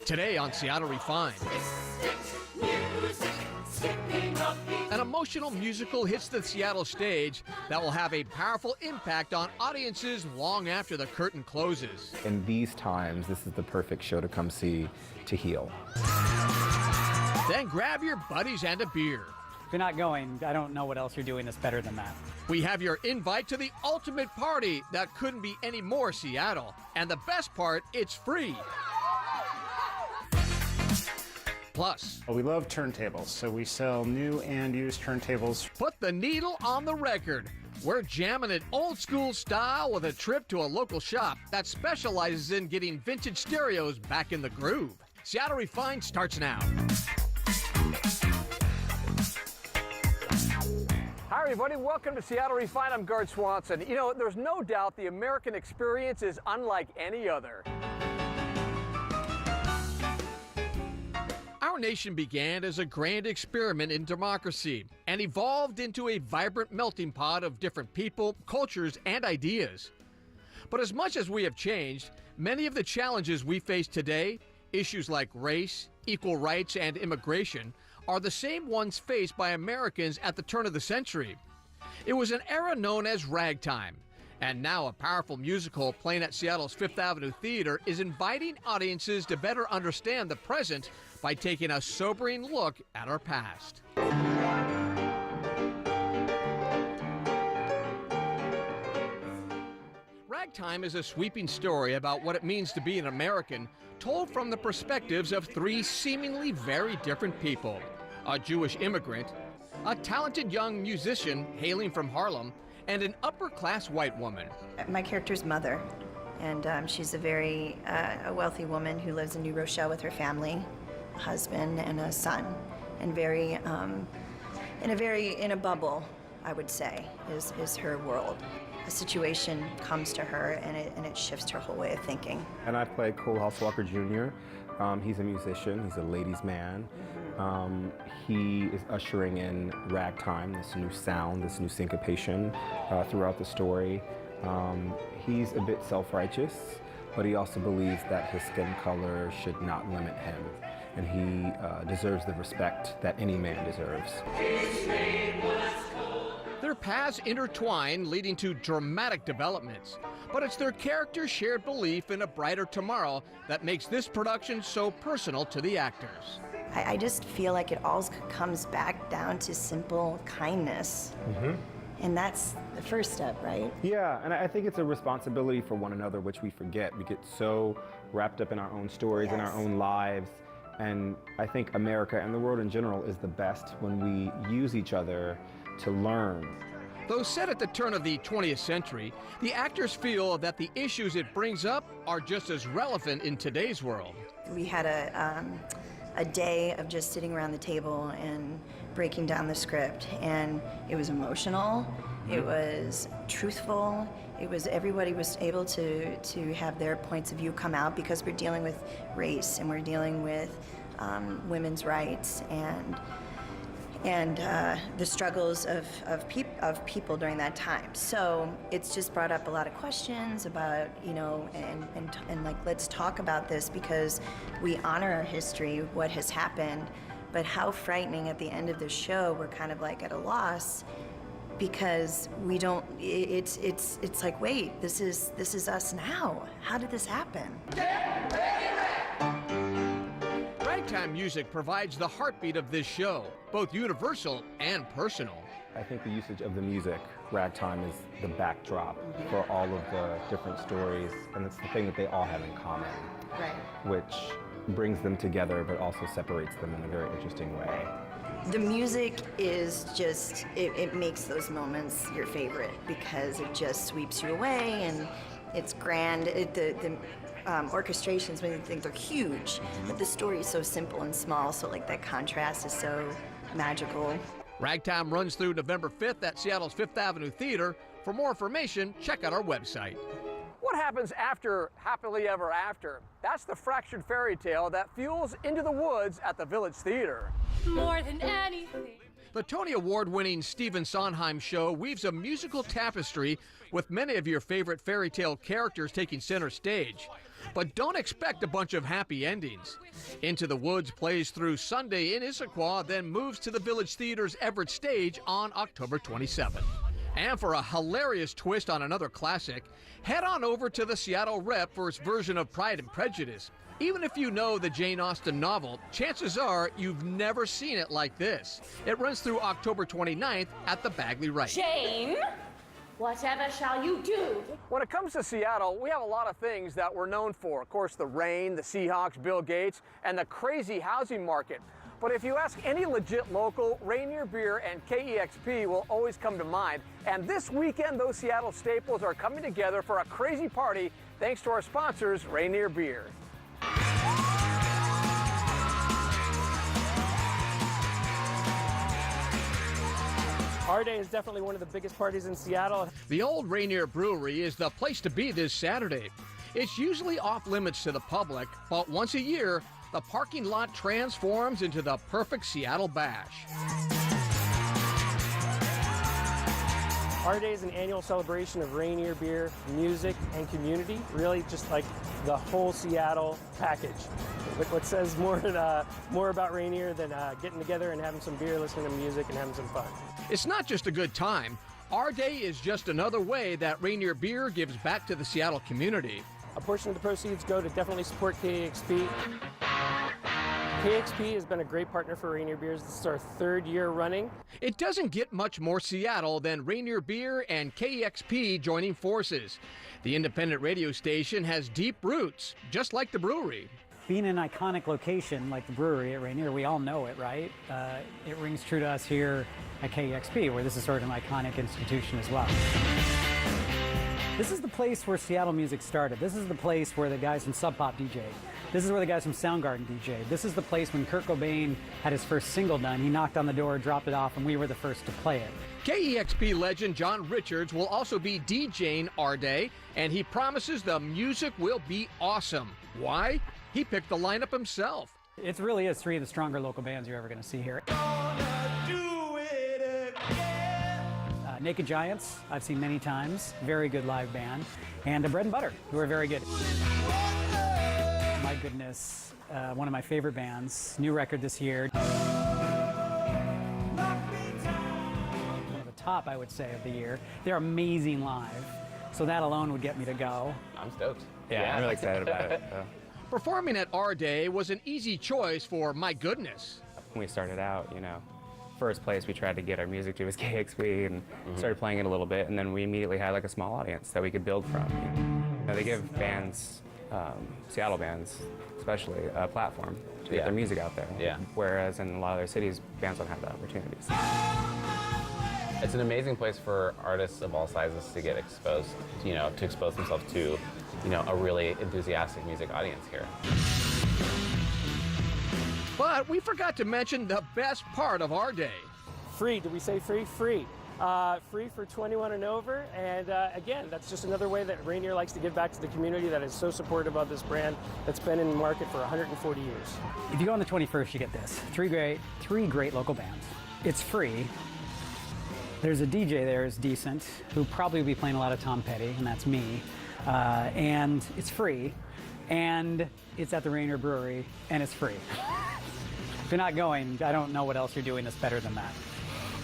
Today on Seattle Refined. An emotional musical hits the Seattle stage that will have a powerful impact on audiences long after the curtain closes. In these times, this is the perfect show to come see to heal. Then grab your buddies and a beer. If you're not going, I don't know what else you're doing that's better than that. We have your invite to the ultimate party that couldn't be any more Seattle. And the best part, it's free. Plus, we love turntables, so we sell new and used turntables. Put the needle on the record. We're jamming it old school style with a trip to a local shop that specializes in getting vintage stereos back in the groove. Seattle Refined starts now. Hi everybody, welcome to Seattle Refined. I'm Gard Swanson. You know, there's no doubt the American experience is unlike any other. Our nation began as a grand experiment in democracy and evolved into a vibrant melting pot of different people, cultures, and ideas. But as much as we have changed, many of the challenges we face today, issues like race, equal rights, and immigration, are the same ones faced by Americans at the turn of the century. It was an era known as ragtime, and now a powerful musical playing at Seattle's Fifth Avenue Theater is inviting audiences to better understand the present by taking a sobering look at our past. Ragtime is a sweeping story about what it means to be an American, told from the perspectives of three seemingly very different people: a Jewish immigrant, a talented young musician hailing from Harlem, and an upper-class white woman. My character's mother, and she's a very wealthy woman who lives in New Rochelle with her family, a husband and a son, and in a bubble, I would say, is her world. A situation comes to her and it shifts her whole way of thinking. And I play Kohlhaas Walker Jr. He's a musician, he's a ladies' man. He is ushering in ragtime, this new sound, this new syncopation throughout the story. He's a bit self-righteous, but he also believes that his skin color should not limit him, and he deserves the respect that any man deserves. Their paths intertwine, leading to dramatic developments, but it's their characters' shared belief in a brighter tomorrow that makes this production so personal to the actors. I just feel like it all comes back down to simple kindness. And that's the first step, right? Yeah, and I think it's a responsibility for one another, which we forget. We get so wrapped up in our own stories and our own lives. And I think America and the world in general is the best when we use each other to learn. Though set at the turn of the 20th century, the actors feel that the issues it brings up are just as relevant in today's world. We had a day of just sitting around the table and breaking down the script, and it was emotional, it was truthful, it was everybody was able to have their points of view come out, because we're dealing with race and we're dealing with women's rights and the struggles of people during that time. So it's just brought up a lot of questions about, you know, and like, let's talk about this, because we honor our history, what has happened, but how frightening at the end of the show, we're kind of like at a loss, because we don't, it's like, wait, this is us now. How did this happen? Ragtime music provides the heartbeat of this show, both universal and personal. I think the usage of the music, ragtime, is the backdrop for all of the different stories, and it's the thing that they all have in common, which brings them together but also separates them in a very interesting way. The music is just, it makes those moments your favorite, because it just sweeps you away, and it's grand. The orchestrations, when you think they're huge, but the story is so simple and small, so like that contrast is so magical. Ragtime runs through November 5th at Seattle's Fifth Avenue Theater. For more information, check out our website. What happens after Happily Ever After? That's the fractured fairy tale that fuels Into the Woods at the Village Theater. More than anything. The Tony Award-winning Stephen Sondheim show weaves a musical tapestry with many of your favorite fairy tale characters taking center stage. But don't expect a bunch of happy endings. Into the Woods plays through Sunday in Issaquah, then moves to the Village Theater's Everett stage on October 27th. And for a hilarious twist on another classic, head on over to the Seattle Rep for its version of Pride and Prejudice. Even if you know the Jane Austen novel, chances are you've never seen it like this. It runs through October 29th at the Bagley Wright. Jane, whatever shall you do? When it comes to Seattle, we have a lot of things that we're known for. Of course, the rain, the Seahawks, Bill Gates, and the crazy housing market. But if you ask any legit local, Rainier Beer and KEXP will always come to mind. And this weekend, those Seattle staples are coming together for a crazy party thanks to our sponsors, Rainier Beer. Our Day is definitely one of the biggest parties in Seattle. The Old Rainier Brewery is the place to be this Saturday. It's usually off limits to the public, but once a year, the parking lot transforms into the perfect Seattle bash. Our Day is an annual celebration of Rainier beer, music, and community. Really just like the whole Seattle package. What says more about Rainier than getting together and having some beer, listening to music, and having some fun. It's not just a good time. Our Day is just another way that Rainier Beer gives back to the Seattle community. A portion of the proceeds go to definitely support KEXP. KEXP has been a great partner for Rainier Beers. This is our third year running. It doesn't get much more Seattle than Rainier Beer and KEXP joining forces. The independent radio station has deep roots, just like the brewery. Being an iconic location like the brewery at Rainier, we all know it, right? It rings true to us here at KEXP, where this is sort of an iconic institution as well. This is the place where Seattle music started. This is the place where the guys from Sub Pop DJ'd. This is where the guys from Soundgarden DJ'd. This is the place when Kurt Cobain had his first single done. He knocked on the door, dropped it off, and we were the first to play it. KEXP legend John Richards will also be DJing Our Day, and he promises the music will be awesome. Why? He picked the lineup himself. It really is three of the stronger local bands you're ever going to see here. Naked Giants, I've seen many times. Very good live band. And Bread and Butter, who are very good. My goodness, one of my favorite bands. New record this year. One of the top, I would say, of the year. They're amazing live. So that alone would get me to go. I'm stoked. Yeah, I'm really excited about it. Performing at Our Day was an easy choice for My Goodness. When we started out, first place we tried to get our music to was KEXP and started playing it a little bit, and then we immediately had like a small audience that we could build from. They give bands, Seattle bands especially, a platform to get their music out there. Yeah. Whereas in a lot of other cities, bands don't have that opportunities. It's an amazing place for artists of all sizes to get exposed, to expose themselves to, a really enthusiastic music audience here. But we forgot to mention the best part of Our Day. Free, did we say free? Free. Free for 21 and over, and again, that's just another way that Rainier likes to give back to the community that is so supportive of this brand that's been in the market for 140 years. If you go on the 21st, you get this. Three great local bands. It's free. There's a DJ there who's decent, who probably will be playing a lot of Tom Petty, and that's me. And it's free. And it's at the Rainier Brewery, and it's free. If you're not going, I don't know what else you're doing that's better than that.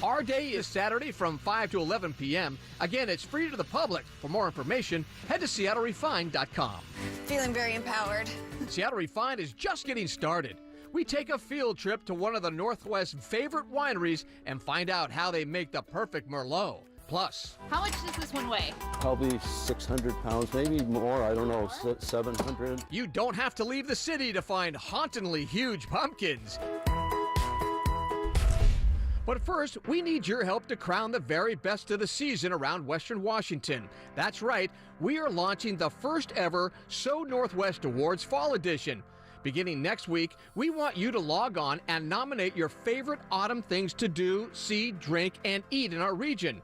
Our Day is Saturday from 5 to 11 p.m. Again, it's free to the public. For more information, head to SeattleRefined.com. Feeling very empowered. Seattle Refined is just getting started. We take a field trip to one of the Northwest's favorite wineries and find out how they make the perfect Merlot. Plus, How much does this one weigh? Probably 600 pounds, maybe more, I don't know, 700. you don't have to leave the city to find hauntingly huge pumpkins. But first, we need your help to crown the very best of the season around Western Washington. That's right, we are launching the first ever So Northwest Awards Fall Edition. Beginning next week, we want you to log on and nominate your favorite autumn things to do, see, drink, and eat in our region.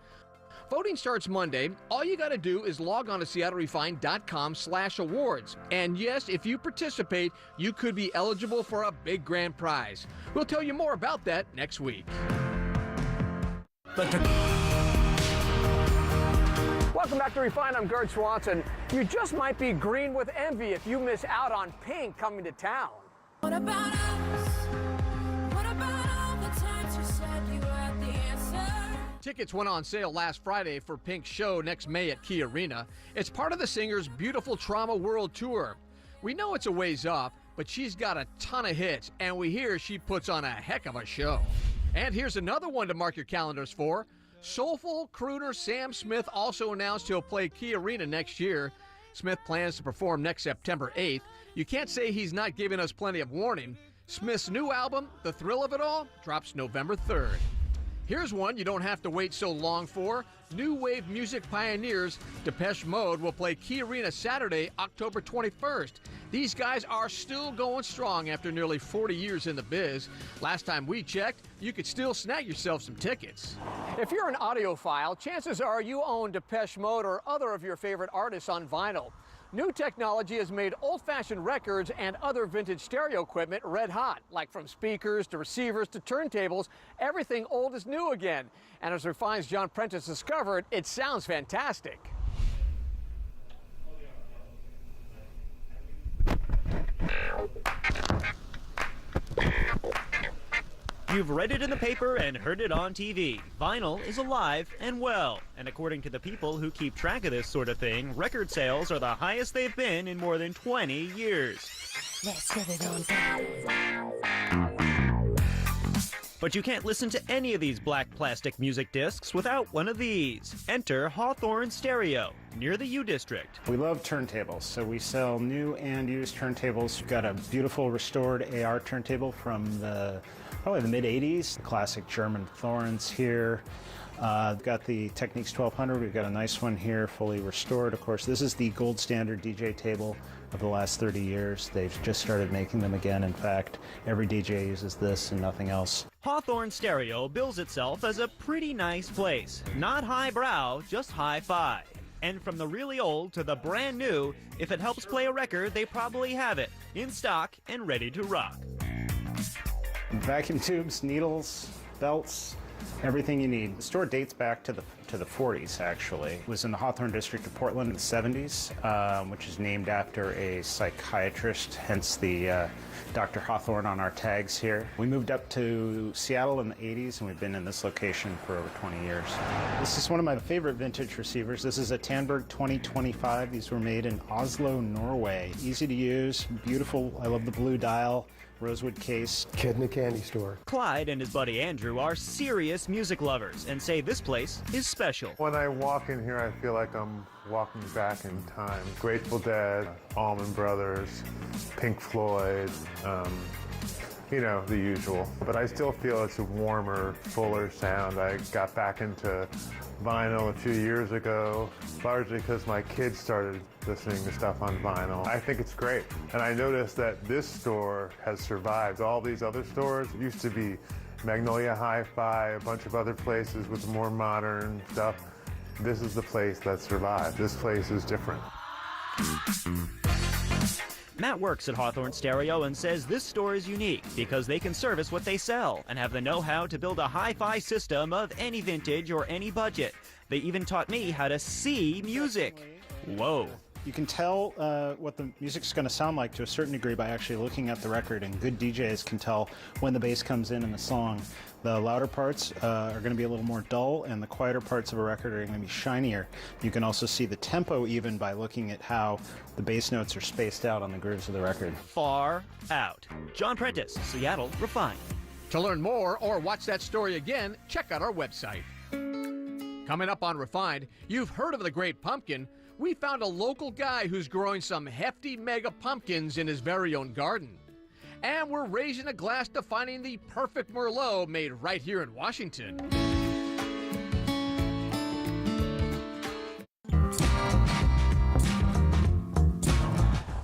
Voting starts Monday. All you got to do is log on to SeattleRefined.com/awards. And yes, if you participate, you could be eligible for a big grand prize. We'll tell you more about that next week. Welcome back to Refined. I'm Gerd Swanson. You just might be green with envy if you miss out on Pink coming to town. What about us? What about all the times you said you had the answer? Tickets went on sale last Friday for Pink's show next May at Key Arena. It's part of the singer's Beautiful Trauma World Tour. We know it's a ways off, but she's got a ton of hits, and we hear she puts on a heck of a show. And here's another one to mark your calendars for. Soulful crooner Sam Smith also announced he'll play Key Arena next year. Smith plans to perform next September 8th. You can't say he's not giving us plenty of warning. Smith's new album, The Thrill of It All, drops November 3rd. Here's one you don't have to wait so long for. New wave music pioneers Depeche Mode will play Key Arena Saturday, October 21st. These guys are still going strong after nearly 40 years in the biz. Last time we checked, you could still snag yourself some tickets. If you're an audiophile, chances are you own Depeche Mode or other of your favorite artists on vinyl. New technology has made old-fashioned records and other vintage stereo equipment red hot, like from speakers to receivers to turntables, everything old is new again. And as Refined's John Prentice discovered, it sounds fantastic. You've read it in the paper and heard it on TV. Vinyl is alive and well. And according to the people who keep track of this sort of thing, record sales are the highest they've been in more than 20 years. Let's get it on. But you can't listen to any of these black plastic music discs without one of these. Enter Hawthorne Stereo, near the U District. We love turntables, so we sell new and used turntables. We've got a beautiful restored AR turntable from probably the mid-'80s. Classic German Thorns here. We've got the Technics 1200. We've got a nice one here, fully restored. Of course, this is the gold standard DJ table of the last 30 years. They've just started making them again. In fact, every DJ uses this and nothing else. Hawthorne Stereo bills itself as a pretty nice place. Not highbrow, just hi-fi. And from the really old to the brand new, if it helps play a record, they probably have it, in stock and ready to rock. Vacuum tubes, needles, belts, everything you need. The store dates back to the 40s, actually. It was in the Hawthorne district of Portland in the 70s, which is named after a psychiatrist, hence the Dr. Hawthorne on our tags here. We moved up to Seattle in the 80s, and we've been in this location for over 20 years. This is one of my favorite vintage receivers. This is a Tandberg 2025. These were made in Oslo, Norway. Easy to use, beautiful. I love the blue dial. Rosewood case. Kid in a candy store. Clyde and his buddy Andrew are serious music lovers and say this place is special. When I walk in here, I feel like I'm walking back in time. Grateful Dead, Allman Brothers, Pink Floyd, you know, the usual. But I still feel it's a warmer, fuller sound. I got back into vinyl a few years ago, largely because my kids started listening to stuff on vinyl. I think it's great. And I noticed that this store has survived. All these other stores used to be Magnolia Hi-Fi, a bunch of other places with more modern stuff. This is the place that survived. This place is different. Matt works at Hawthorne Stereo and says this store is unique because they can service what they sell and have the know-how to build a hi-fi system of any vintage or any budget. They even taught me how to see music. Whoa. You can tell what the music's going to sound like to a certain degree by actually looking at the record, and good DJs can tell when the bass comes in the song. The louder parts are going to be a little more dull, and the quieter parts of a record are going to be shinier. You can also see the tempo even by looking at how the bass notes are spaced out on the grooves of the record. Far out. John Prentice, Seattle Refined. To learn more or watch that story again, check out our website. Coming up on Refined, you've heard of the Great Pumpkin. We found a local guy who's growing some hefty mega pumpkins in his very own garden. And we're raising a glass to finding the perfect Merlot made right here in Washington.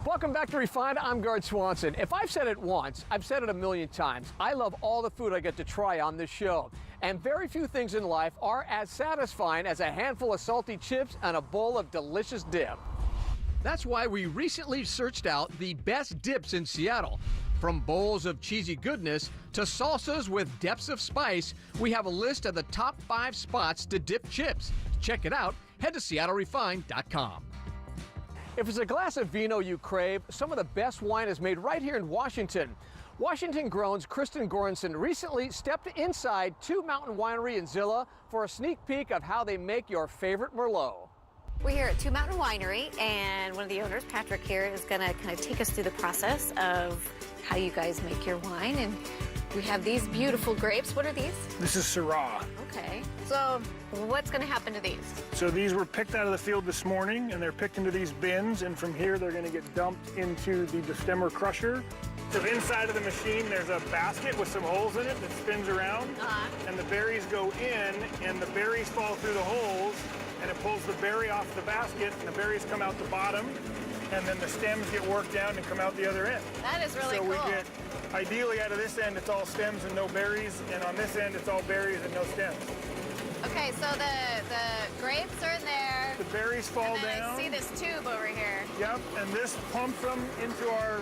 Welcome back to Refined. I'm Gerd Swanson. If I've said it once, I've said it a million times. I love all the food I get to try on this show. And very few things in life are as satisfying as a handful of salty chips and a bowl of delicious dip. That's why we recently searched out the best dips in Seattle. From bowls of cheesy goodness to salsas with depths of spice, we have a list of the top 5 spots to dip chips. To check it out, Head to SeattleRefined.com. If it's a glass of vino you crave, some of the best wine is made right here in Washington. Washington Grown's Kristen Goranson recently stepped inside Two Mountain Winery in Zillah for a sneak peek of how they make your favorite Merlot. We're here at Two Mountain Winery, and one of the owners, Patrick here, is going to kind of take us through the process of how you guys make your wine. And we have these beautiful grapes. What are these? This is Syrah. Okay. So what's going to happen to these? So these were picked out of the field this morning, and they're picked into these bins, and from here they're going to get dumped into the destemmer crusher. So inside of the machine there's a basket with some holes in it that spins around, and the berries go in, and the berries fall through the holes, and it pulls the berry off the basket, and the berries come out the bottom, and then the stems get worked down and come out the other end. That is really cool. So we get, ideally out of this end it's all stems and no berries, and on this end it's all berries and no stems. Okay, so the grapes are in there. The berries fall and then down. I see this tube over here. Yep, and this pumps them into our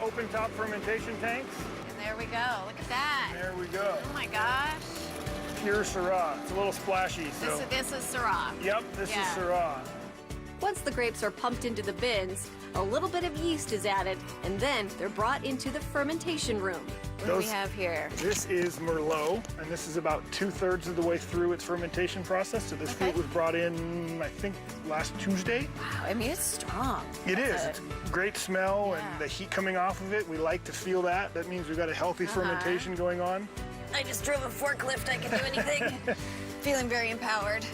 open top fermentation tanks. And there we go. Look at that. There we go. Oh my gosh. Pure Syrah. It's a little splashy. So. This is Syrah. Yep, this is Syrah. Once the grapes are pumped into the bins, a little bit of yeast is added, and then they're brought into the fermentation room. What do we have here? This is Merlot, and this is about 2/3 of the way through its fermentation process. So this fruit was brought in, I think, last Tuesday. Wow, I mean, it's strong. It is. It's great smell, and the heat coming off of it, we like to feel that. That means we've got a healthy fermentation going on. I just drove a forklift. I can do anything. Feeling very empowered.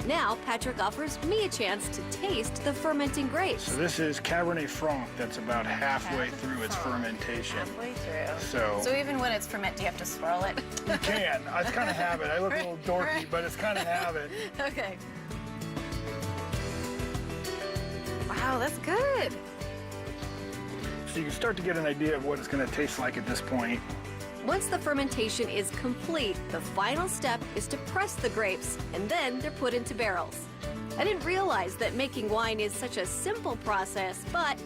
Now, Patrick offers me a chance to taste the fermenting grapes. So this is Cabernet Franc that's about halfway through its fermentation. Halfway through. So even when it's fermented, do you have to swirl it? you can. It's kind of habit. I look a little dorky, Right. but it's kind of habit. Okay. Wow, that's good. So you can start to get an idea of what it's going to taste like at this point. Once the fermentation is complete, the final step is to press the grapes, and then they're put into barrels. I didn't realize that making wine is such a simple process, but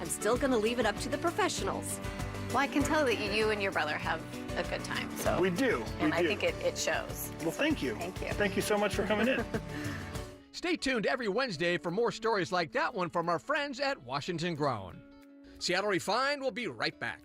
I'm still going to leave it up to the professionals. Well, I can tell that you and your brother have a good time. So We do. And we I do. think it shows. Well, thank you. Thank you. Thank you so much for coming in. Stay tuned every Wednesday for more stories like that one from our friends at Washington Grown. Seattle Refined will be right back.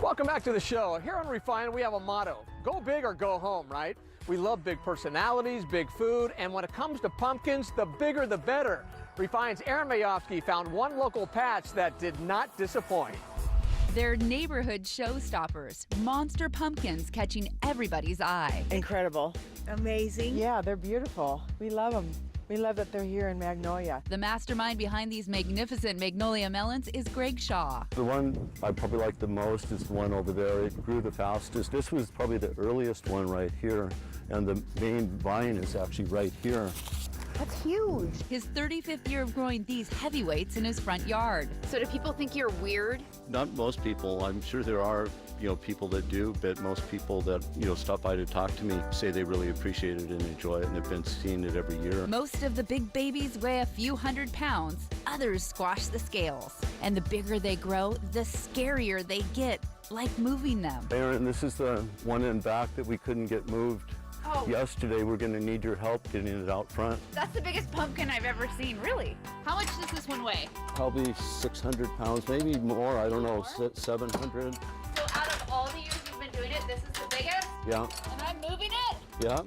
Welcome back to the show. Here on Refined, we have a motto: go big or go home, right? We love big personalities, big food, and when it comes to pumpkins, the bigger the better. Refined's Aaron Mayovsky found one local patch that did not disappoint. They're neighborhood showstoppers, monster pumpkins catching everybody's eye. Incredible. Amazing. Yeah, they're beautiful. We love them. We love that they're here in Magnolia. The mastermind behind these magnificent magnolia melons is Greg Shaw. The one I probably like the most is the one over there. It grew the fastest. This was probably the earliest one right here, and the main vine is actually right here. That's huge. His 35th year of growing these heavyweights in his front yard. So do people think you're weird? Not most people. I'm sure there are, people that do, but most people that, stop by to talk to me say they really appreciate it and enjoy it, and have been seeing it every year. Most of the big babies weigh a few hundred pounds. Others squash the scales. And the bigger they grow, the scarier they get, like moving them. Aaron, this is the one in back that we couldn't get moved. Oh. Yesterday, we're going to need your help getting it out front. That's the biggest pumpkin I've ever seen, really. How much does this one weigh? Probably 600 pounds, maybe more, I don't know, 700. So out of all the years you've been doing it, this is the biggest? Yeah, And I'm moving it? yeah.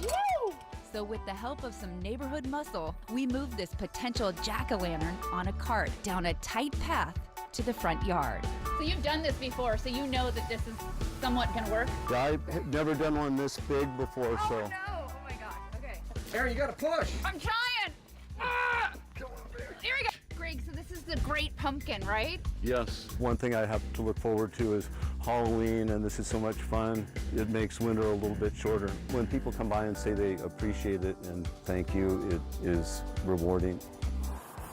Woo! So with the help of some neighborhood muscle, we moved this potential jack-o'-lantern on a cart down a tight path to the front yard. So you've done this before, so you know that this is somewhat gonna work? Yeah, I've never done one this big before, so. No! Oh my god, okay. Aaron, you gotta push. I'm trying! Ah! Here we go! Greg, so this is the great pumpkin, right? Yes, one thing I have to look forward to is Halloween, and this is so much fun. It makes winter a little bit shorter. When people come by and say they appreciate it and thank you, it is rewarding.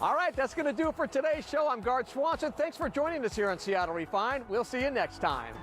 All right, that's going to do it for today's show. I'm Gard Swanson. Thanks for joining us here on Seattle Refined. We'll see you next time.